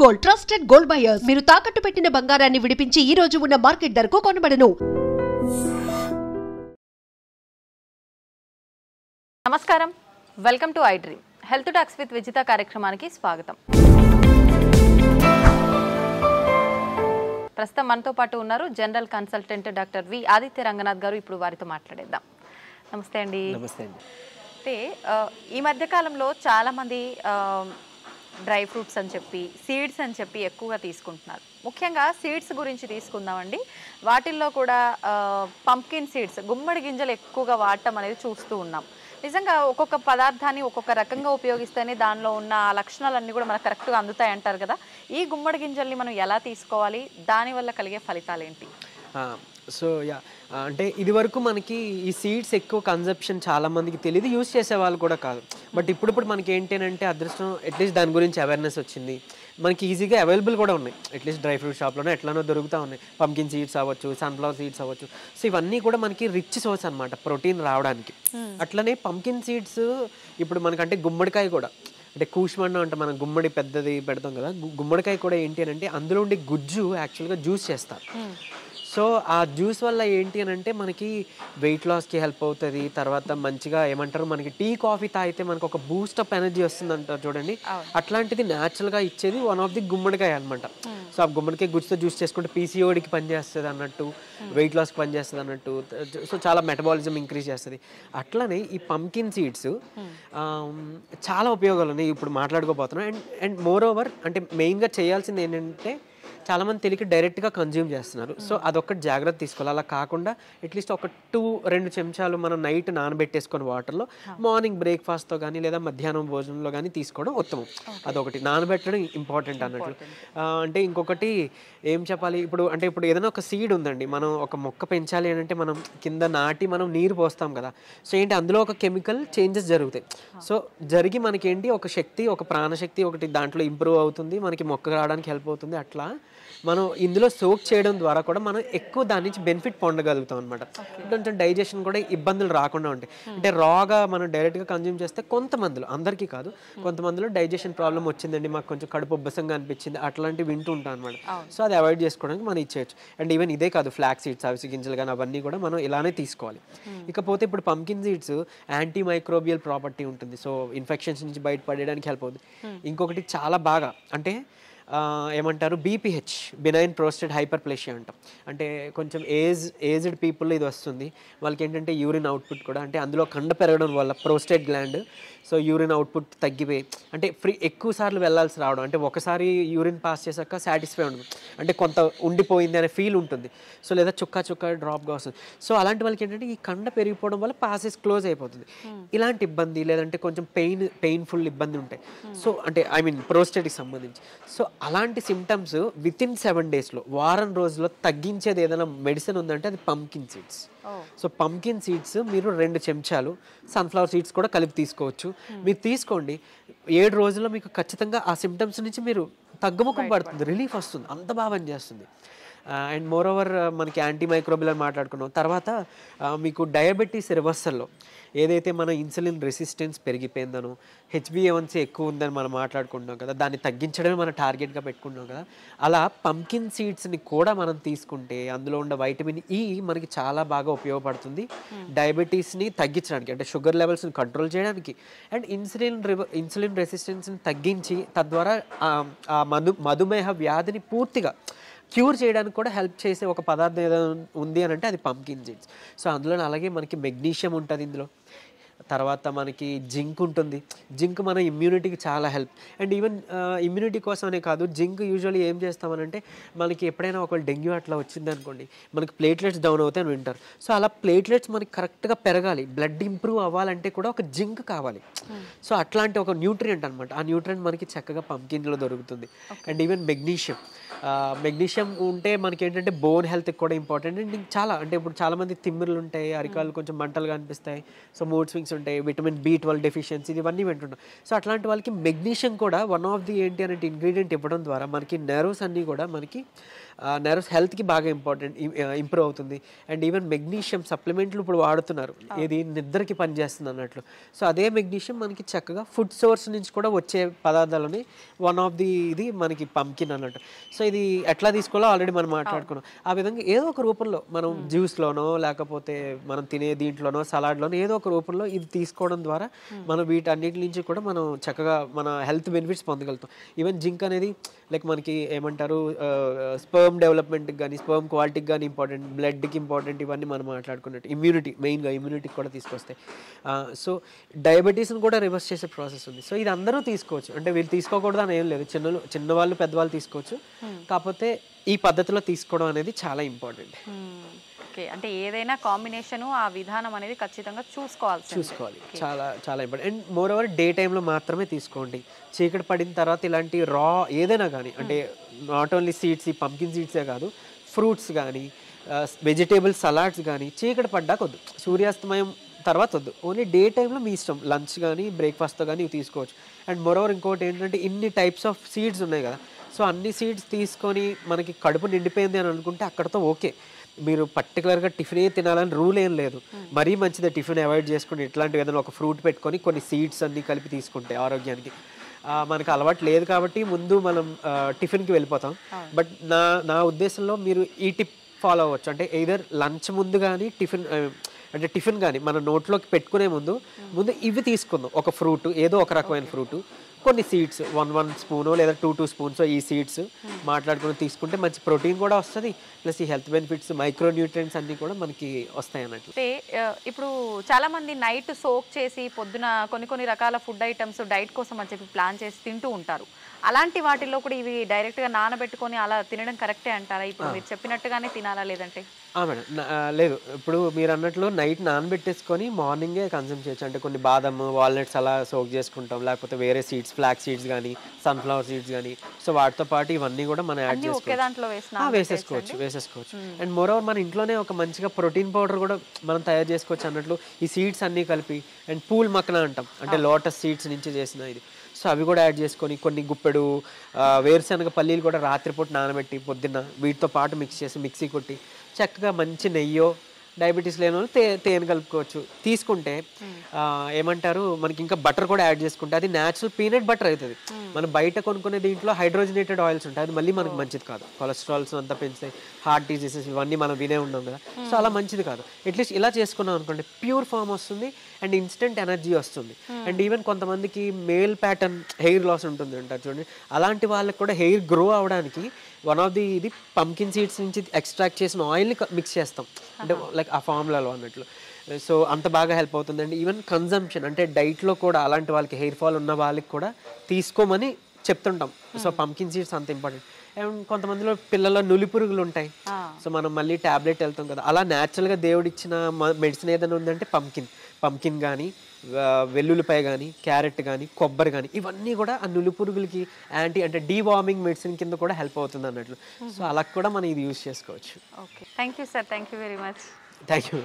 Gold trusted gold buyers మీరు తాకట్టు పెట్టిన బంగారాన్ని విడిపించి ఈ రోజు ఉన్న మార్కెట్ ధరకు కొనబడను. నమస్కారం, welcome to I dream health talks with Vijitha కార్యక్రమానికి స్వాగతం. ప్రస్తుతం మనతో పాటు ఉన్నారు general consultant doctor V Aditya Ranganath గారు. ఇప్పుడు వారితో మాట్లాడేద్దాం. నమస్తే అండి. నమస్తే అండి. అంటే ఈ మధ్యకాలంలో చాలామంది డ్రై ఫ్రూట్స్ అని చెప్పి సీడ్స్ అని చెప్పి ఎక్కువగా తీసుకుంటున్నారు. ముఖ్యంగా సీడ్స్ గురించి తీసుకుందామండి. వాటిల్లో కూడా పంప్కిన్ సీడ్స్, గుమ్మడి గింజలు ఎక్కువగా వాడటం అనేది చూస్తూ ఉన్నాం. నిజంగా ఒక్కొక్క పదార్థాన్ని ఒక్కొక్క రకంగా ఉపయోగిస్తేనే దానిలో ఉన్న లక్షణాలన్నీ కూడా మనకు కరెక్ట్గా అందుతాయి అంటారు కదా. ఈ గుమ్మడి గింజల్ని మనం ఎలా తీసుకోవాలి, దానివల్ల కలిగే ఫలితాలు ఏంటి? సో అంటే ఇది వరకు మనకి ఈ సీడ్స్ ఎక్కువ కన్సెప్షన్ చాలా మందికి తెలియదు, యూజ్ చేసే వాళ్ళు కూడా కాదు. బట్ ఇప్పుడు మనకి ఏంటంటే అదృష్టం, అట్లీస్ట్ దాని గురించి అవేర్నెస్ వచ్చింది. మనకి ఈజీగా అవైలబుల్ కూడా ఉన్నాయి. అట్లీస్ట్ డ్రై ఫ్రూట్ షాప్లోనే ఎట్లానో దొరుకుతూ ఉన్నాయి. పంకిన్ సీడ్స్ అవ్వచ్చు, సన్ఫ్లవర్ సీడ్స్ అవ్వచ్చు. సో ఇవన్నీ కూడా మనకి రిచ్ సోర్స్ అనమాట ప్రోటీన్ రావడానికి. అట్లనే పంకిన్ సీడ్స్ ఇప్పుడు మనకంటే గుమ్మడికాయ కూడా, అంటే కూష్మన్న అంటే మనం గుమ్మడి పెద్దది పెడతాం కదా, గుమ్మడికాయ కూడా ఏంటి అని అంటే అందులో ఉండే గుజ్జు యాక్చువల్గా జ్యూస్ చేస్తారు. సో ఆ జ్యూస్ వల్ల ఏంటి అని అంటే మనకి వెయిట్ లాస్కి హెల్ప్ అవుతుంది. తర్వాత మంచిగా ఏమంటారు, మనకి టీ కాఫీ తాగితే మనకు ఒక బూస్టప్ ఎనర్జీ వస్తుంది అంటారు చూడండి, అట్లాంటిది న్యాచురల్గా ఇచ్చేది వన్ ఆఫ్ ది గుమ్మడికాయ అనమాట. సో ఆ గుమ్మడికాయ గుజ్జుతో జ్యూస్ చేసుకుంటే పీసీఓడికి పనిచేస్తుంది అన్నట్టు, వెయిట్ లాస్కి పనిచేస్తుంది అన్నట్టు. సో చాలా మెటబాలిజం ఇంక్రీజ్ చేస్తుంది. అట్లనే ఈ పంకిన్ సీడ్స్ చాలా ఉపయోగాలు ఉన్నాయి, ఇప్పుడు మాట్లాడుకోబోతున్నాం. అండ్ మోర్ ఓవర్ అంటే మెయిన్గా చేయాల్సింది ఏంటంటే చాలామంది తెలియక డైరెక్ట్గా కన్జ్యూమ్ చేస్తున్నారు. సో అదొక్కటి జాగ్రత్త తీసుకోవాలి. అలా కాకుండా అట్లీస్ట్ ఒక 2 చెంచాలు మనం నైట్ నానబెట్టేసుకొని వాటర్లో మార్నింగ్ బ్రేక్ఫాస్ట్తో కానీ లేదా మధ్యాహ్నం భోజనంలో కానీ తీసుకోవడం ఉత్తమం. అదొకటి, నానబెట్టడం ఇంపార్టెంట్ అన్నట్లు. అంటే ఇంకొకటి ఏం చెప్పాలి, ఇప్పుడు ఏదైనా ఒక సీడ్ ఉందండి, మనం ఒక మొక్క పెంచాలి అని అంటే మనం కింద నాటి మనం నీరు పోస్తాం కదా. సో ఏంటి, అందులో ఒక కెమికల్ చేంజెస్ జరుగుతాయి. సో జరిగి మనకేంటి ఒక శక్తి, ఒక ప్రాణశక్తి ఒకటి దాంట్లో ఇంప్రూవ్ అవుతుంది, మనకి మొక్క రావడానికి హెల్ప్ అవుతుంది. అట్లా మనం ఇందులో సోక్ చేయడం ద్వారా కూడా మనం ఎక్కువ దాని నుంచి బెనిఫిట్ పొందగలుగుతాం అనమాట. కొంచెం డైజెషన్ కూడా ఇబ్బందులు రాకుండా ఉంటాయి. అంటే రాగా మనం డైరెక్ట్గా కన్జ్యూమ్ చేస్తే కొంతమందిలో, అందరికీ కాదు, కొంతమందిలో డైజెషన్ ప్రాబ్లం వచ్చిందండి, మాకు కొంచెం కడుపు ఉబ్బసంగా అనిపించింది, అట్లాంటివి వింటూ ఉంటాం అనమాట. సో అది అవాయిడ్ చేసుకోవడానికి మనం ఇచ్చేయచ్చు. అండ్ ఈవెన్ ఇదే కాదు, ఫ్లాక్ సీడ్స్, అవిసె గింజలు కానీ అవన్నీ కూడా మనం ఇలానే తీసుకోవాలి. ఇకపోతే ఇప్పుడు pumpkin seeds anti microbial property ఉంటుంది. సో ఇన్ఫెక్షన్స్ నుంచి బయటపడడానికి హెల్ప్ అవుతుంది. ఇంకొకటి చాలా బాగా ఏమంటారు, బీపీహెచ్, బినైన్ ప్రోస్టేట్ హైపర్ప్లేషియా అంటాం. అంటే కొంచెం ఏజ్డ్ పీపుల్ ఇది వస్తుంది. వాళ్ళకి ఏంటంటే యూరిన్ అవుట్పుట్ కూడా, అంటే అందులో కండ పెరగడం వల్ల prostate gland, so urine output తగ్గిపోయి అంటే ఎక్కువ సార్లు వెళ్ళాల్సి రావడం, అంటే ఒకసారి యూరిన్ పాస్ చేశాక సాటిస్ఫై ఉండదు, అంటే కొంత ఉండిపోయింది అనే ఫీల్ ఉంటుంది. సో లేదా చుక్క డ్రాప్గా వస్తుంది. సో అలాంటి వాళ్ళకి ఏంటంటే ఈ కండ పెరిగిపోవడం వల్ల పాసెస్ క్లోజ్ అయిపోతుంది. ఇలాంటి ఇబ్బంది, లేదంటే కొంచెం పెయిన్ఫుల్ ఇబ్బంది ఉంటాయి. సో అంటే ప్రోస్టేట్కి సంబంధించి. సో అలాంటి సిమ్టమ్స్ వితిన్ 7 డేస్లో, వారం రోజుల్లో తగ్గించేది ఏదైనా మెడిసిన్ ఉందంటే అది pumpkin seeds. So pumpkin seeds మీరు 2 చెంచాలు, సన్ఫ్లవర్ సీడ్స్ కూడా కలిపి తీసుకోవచ్చు. మీరు తీసుకోండి, 7 రోజుల్లో మీకు ఖచ్చితంగా ఆ సిమ్టమ్స్ నుంచి మీరు తగ్గుముఖం పడుతుంది, రిలీఫ్ వస్తుంది, అంత బాగా పనిచేస్తుంది. అండ్ మోర్ ఓవర్ మనకి యాంటీ మైక్రోబియల్ అని మాట్లాడుకున్నాం. తర్వాత మీకు డయాబెటీస్ రివర్సల్లో ఏదైతే మన ఇన్సులిన్ రెసిస్టెన్స్ పెరిగిపోయిందనో, HbA1c ఎక్కువ ఉందని మనం మాట్లాడుకుంటున్నాం కదా, దాన్ని తగ్గించడమే మన టార్గెట్గా పెట్టుకుంటున్నాం కదా, అలా పంకిన్ సీడ్స్ని కూడా మనం తీసుకుంటే అందులో ఉన్న వైటమిన్ ఈ మనకి చాలా బాగా ఉపయోగపడుతుంది డయాబెటీస్ని తగ్గించడానికి, అంటే షుగర్ లెవెల్స్ని కంట్రోల్ చేయడానికి, అండ్ ఇన్సులిన్ రెసిస్టెన్స్ని తగ్గించి తద్వారా ఆ మధుమేహ వ్యాధిని పూర్తిగా క్యూర్ చేయడానికి కూడా హెల్ప్ చేసే ఒక పదార్థం ఏదైనా ఉంది అని అంటే అది పంకిన్ సీడ్స్. సో అందులో అలాగే మనకి మెగ్నీషియం ఉంటుంది ఇందులో, తర్వాత మనకి జింక్ ఉంటుంది. జింక్ మన ఇమ్యూనిటీకి చాలా హెల్ప్. అండ్ ఈవెన్ ఇమ్యూనిటీ కోసమనే కాదు, జింక్ యూజువల్లీ ఏం చేస్తామనంటే మనకి ఎప్పుడైనా ఒకవేళ డెంగ్యూ అట్లా వచ్చింది అనుకోండి, మనకి ప్లేట్లెట్స్ డౌన్ అవుతాయి అని వింటారు. సో అలా ప్లేట్లెట్స్ మనకి కరెక్ట్గా పెరగాలి, బ్లడ్ ఇంప్రూవ్ అవ్వాలంటే కూడా ఒక జింక్ కావాలి. సో అట్లాంటి ఒక న్యూట్రియంట్ అనమాట. ఆ న్యూట్రియంట్ మనకి చక్కగా పంకిన్లో దొరుకుతుంది. అండ్ ఈవెన్ మెగ్నీషియం ఉంటే మనకి ఏంటంటే బోన్ హెల్త్కి కూడా ఇంపార్టెంట్. అండ్ చాలా, అంటే ఇప్పుడు చాలామంది తిమ్మిర్లు ఉంటాయి, అరికాలు కొంచెం మంటలుగా అనిపిస్తాయి, సో మూడ్ స్వింగ్స్ ఉంటాయి. అంటే విటమిన్ B12 డెఫిషియన్సీ ఇవన్నీ వింటుంటాం. సో అట్లాంటి వాళ్ళకి మెగ్నీషియం కూడా వన్ ఆఫ్ ది ఏంటి అంటే ఇంగ్రీడియంట్ ఇవ్వడం ద్వారా మనకి నెర్వ్స్ అన్నీ కూడా మనకి నెర్వ్స్ హెల్త్కి బాగా ఇంప్రూవ్ అవుతుంది. అండ్ ఈవెన్ మెగ్నీషియం సప్లిమెంట్లు ఇప్పుడు వాడుతున్నారు, ఏది నిద్రకి పనిచేస్తుంది అన్నట్లు. సో అదే మెగ్నీషియం మనకి చక్కగా ఫుడ్ సోర్స్ నుంచి కూడా వచ్చే పదార్థాలని వన్ ఆఫ్ ది ఇది మనకి పంకిన్ అన్నట్టు. సో ఇది ఎట్లా తీసుకోవాలో ఆల్రెడీ మనం మాట్లాడుకున్నాం. ఆ విధంగా ఏదో ఒక రూపంలో మనం జ్యూస్లోనో లేకపోతే మనం తినే దీంట్లోనో సలాడ్లోనో ఏదో ఒక రూపంలో ఇది తీసుకోవడం ద్వారా మనం వీటన్నిటి నుంచి కూడా మనం చక్కగా మన హెల్త్ బెనిఫిట్స్ పొందగలుగుతాం. ఈవెన్ జింక్ అనేది లైక్ మనకి ఏమంటారు స్పర్మ్ డెవలప్మెంట్కి కానీ స్పర్మ్ క్వాలిటీకి కానీ ఇంపార్టెంట్, బ్లడ్కి ఇంపార్టెంట్, ఇవన్నీ మనం మాట్లాడుకున్నట్టు ఇమ్యూనిటీ మెయిన్గా ఇమ్యూనిటీకి కూడా తీసుకొస్తాయి. సో డయాబెటీస్ని కూడా రివర్స్ చేసే ప్రాసెస్ ఉంది. సో ఇది అందరూ తీసుకోవచ్చు, అంటే వీళ్ళు తీసుకోకూడదు అని ఏం లేదు, చిన్నవాళ్ళు పెద్దవాళ్ళు తీసుకోవచ్చు. కాకపోతే ఈ పద్ధతిలో తీసుకోవడం అనేది చాలా ఇంపార్టెంట్. ఓకే, అంటే ఏదైనా కాంబినేషన్ ఆ విధానం అనేది ఖచ్చితంగా చూసుకోవాలి. చాలా చాలా important. And more over day టైంలో మాత్రమే తీసుకోండి. చీకటి పడిన తర్వాత ఇలాంటి రా ఏదైనా కానీ, అంటే నాట్ ఓన్లీ సీడ్స్, ఈ పంకిన్ సీడ్సే కాదు, ఫ్రూట్స్ కానీ వెజిటేబుల్ సలాడ్స్ కానీ చీకటి పడ్డాక వద్దు, సూర్యాస్తమయం తర్వాత వద్దు. ఓన్లీ డే టైంలో మీ ఇష్టం, లంచ్ కానీ బ్రేక్ఫాస్ట్తో కానీ ఇవి తీసుకోవచ్చు. అండ్ మోరోవర్ ఇంకోటి ఏంటంటే ఇన్ని టైప్స్ ఆఫ్ సీడ్స్ ఉన్నాయి కదా, సో అన్ని సీడ్స్ తీసుకొని మనకి కడుపు నిండిపోయింది అని అనుకుంటే అక్కడతో ఓకే. మీరు పర్టికులర్గా టిఫినే తినాలని రూల్ ఏం లేదు. మరీ మంచిదే టిఫిన్ అవాయిడ్ చేసుకుని ఇట్లాంటివి ఏదైనా ఒక ఫ్రూట్ పెట్టుకొని కొన్ని సీడ్స్ అన్నీ కలిపి తీసుకుంటే ఆరోగ్యానికి. మనకు అలవాటు లేదు కాబట్టి ముందు మనం టిఫిన్కి వెళ్ళిపోతాం. బట్ నా ఉద్దేశంలో మీరు ఈ టిప్ ఫాలో అవ్వచ్చు. అంటే ఎయిదర్ లంచ్ ముందు కానీ టిఫిన్ కానీ మన నోట్లోకి పెట్టుకునే ముందు ఇవి తీసుకుందాం. ఒక ఫ్రూట్, ఏదో ఒక రకమైన ఫ్రూటు, కొన్ని సీడ్స్ 1 స్పూనో లేదా 2 స్పూన్స్ ఈ సీడ్స్ మాట్లాడుకుని తీసుకుంటే మంచి ప్రోటీన్ కూడా వస్తుంది, ప్లస్ ఈ హెల్త్ బెనిఫిట్స్ మైక్రో న్యూట్రియంట్స్ అన్నీ కూడా మనకి వస్తాయి అన్నట్లు. అంటే ఇప్పుడు చాలా మంది నైట్ సోక్ చేసి పొద్దున కొన్ని రకాల ఫుడ్ ఐటమ్స్ డైట్ కోసం అని చెప్పి ప్లాన్ చేసి తింటూ ఉంటారు. అలాంటి వాటిల్లో కూడా ఇవి డైరెక్ట్గా నానబెట్టుకొని అలా తినడం కరెక్టే అంటారా? ఇప్పుడు మీరు చెప్పినట్టుగానే తినాలా లేదంటే? మేడం లేదు, ఇప్పుడు మీరు అన్నట్లు నైట్ నానబెట్టేసుకొని మార్నింగే కన్సూమ్ చేయొచ్చు. అంటే కొన్ని బాదం, వాల్నట్స్ అలా సోక్ చేసుకుంటాం, లేకపోతే వేరే సీడ్స్, ఫ్లాక్ సీడ్స్ కానీ సన్ఫ్లవర్ సీడ్స్ కానీ, సో వాటితో పాటు ఇవన్నీ కూడా మనం యాడ్ వేసేసుకోవచ్చు. అండ్ మోరోవర్ మన ఇంట్లోనే ఒక మంచిగా ప్రోటీన్ పౌడర్ కూడా మనం తయారు చేసుకోవచ్చు అన్నట్లు. ఈ సీడ్స్ అన్నీ కలిపి, అండ్ పూల్ మక్కన అంటాం, అంటే లోటస్ సీడ్స్ నుంచి చేసిన ఇది, సో అవి కూడా యాడ్ చేసుకొని కొన్ని గుప్పెడు వేరుశనగ పల్లీలు కూడా రాత్రిపూట నానబెట్టి పొద్దున్న వీటితో పాటు మిక్సీ కొట్టి చక్కగా మంచి నెయ్యో, డయాబెటీస్ లేని వాళ్ళు తేనె కలుపుకోవచ్చు. తీసుకుంటే ఏమంటారు మనకి ఇంకా బటర్ కూడా యాడ్ చేసుకుంటే అది న్యాచురల్ పీనట్ బటర్ అవుతుంది. మనం బయట కొనుక్కునే దీంట్లో హైడ్రోజనేటెడ్ ఆయిల్స్ ఉంటాయి, అది మళ్ళీ మనకు మంచిది కాదు, కొలెస్ట్రాల్స్ అంతా పెంచుతాయి, హార్ట్ డిసీజెస్ ఇవన్నీ మనం వినే ఉన్నాం కదా, సో అలా మంచిది కాదు. అట్లీస్ట్ ఇలా చేసుకున్నాం అనుకోండి, ప్యూర్ ఫామ్ వస్తుంది అండ్ ఇన్స్టెంట్ ఎనర్జీ వస్తుంది. అండ్ ఈవెన్ కొంతమందికి మేల్ ప్యాటర్న్ హెయిర్ లాస్ ఉంటుంది అంటారు చూడండి, అలాంటి వాళ్ళకి కూడా హెయిర్ గ్రో అవడానికి వన్ ఆఫ్ ది ఇది పంకిన్ సీడ్స్ నుంచి ఎక్స్ట్రాక్ట్ చేసిన ఆయిల్ని మిక్స్ చేస్తాం, అంటే లైక్ ఆ ఫార్ములాలో అన్నట్లు. సో అంత బాగా హెల్ప్ అవుతుందండి. ఈవెన్ కన్జంప్షన్ అంటే డైట్లో కూడా అలాంటి వాళ్ళకి హెయిర్ ఫాల్ ఉన్న వాళ్ళకి కూడా తీసుకోమని చెప్తుంటాం. సో పంకిన్ సీడ్స్ అంత ఇంపార్టెంట్. అండ్ కొంతమందిలో పిల్లల్లో నులిపురుగులు ఉంటాయి, సో మనం మళ్ళీ ట్యాబ్లెట్ వెళ్తాం కదా, అలా న్యాచురల్గా దేవుడిచ్చిన మెడిసిన్ ఏదైనా ఉందంటే పంకిన్ కానీ, వెల్లుల్లిపాయ కానీ, క్యారెట్ కానీ, కొబ్బరి కానీ, ఇవన్నీ కూడా ఆ నులిపురుగులకి అంటే డీవార్మింగ్ మెడిసిన్ కింద కూడా హెల్ప్ అవుతుంది అన్నట్లు. సో అలా కూడా మనం ఇది యూజ్ చేసుకోవచ్చు. Okay, thank you sir, thank you very much. Thank you.